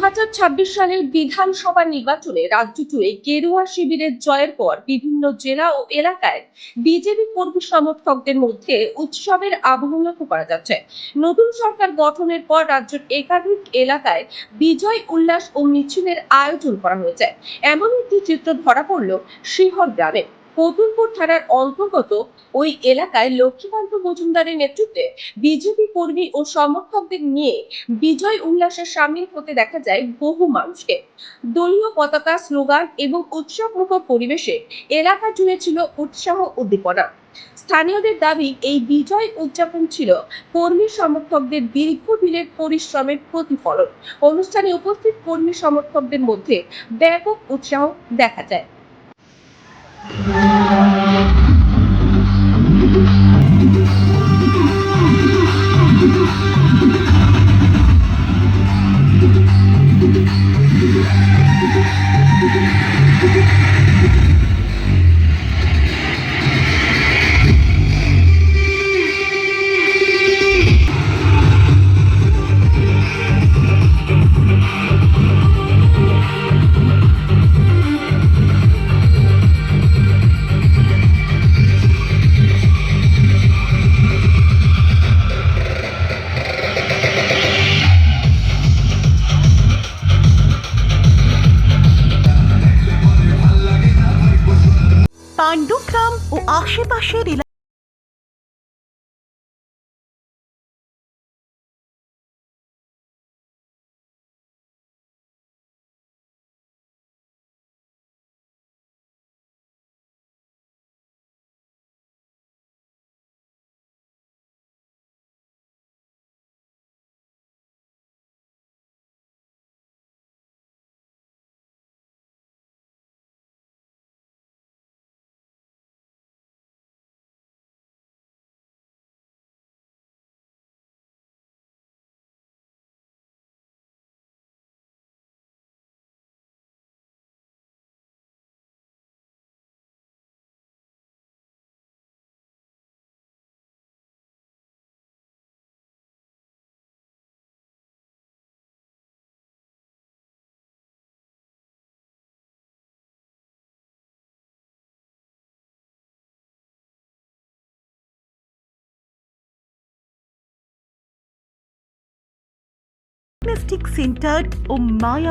2026 সালের বিধানসভা নির্বাচনে রাজ্য জুড়ে গেরুয়া শিবিরের জয়ের পর বিভিন্ন জেলা ও এলাকায় বিজেপি কর্মী সমর্থকদের মধ্যে উৎসবের আবহ লক্ষ্য করা যাচ্ছে। নতুন সরকার গঠনের পর রাজ্যের একাধিক এলাকায় বিজয় উল্লাস ও মিছিলের আয়োজন করা হয়েছে। এমন একটি চিত্র ধরা পড়ল শিহর গ্রামে। কতুলপুর থানার অন্তর্গত ওই এলাকায় লক্ষ্মীকান্ত মজুমদারের নেতৃত্বে বিজেপি কর্মী ও সমর্থকদের নিয়ে বিজয় উল্লাসে সামিল হতে দেখা যায় বহু মানুষকে। দলীয় পতাকা, স্লোগান এবং উৎসবমুখর পরিবেশে এলাকা জুড়ে ছিল উৎসাহ উদ্দীপনা। স্থানীয়দের দাবি, এই বিজয় উদযাপন ছিল কর্মী সমর্থকদের দীর্ঘদিনের পরিশ্রমের প্রতিফলন। অনুষ্ঠানে উপস্থিত কর্মী সমর্থকদের মধ্যে ব্যাপক উৎসাহ দেখা যায়। পাণ্ডুগ্রাম ও আশেপাশের সেন্টার ও মায়া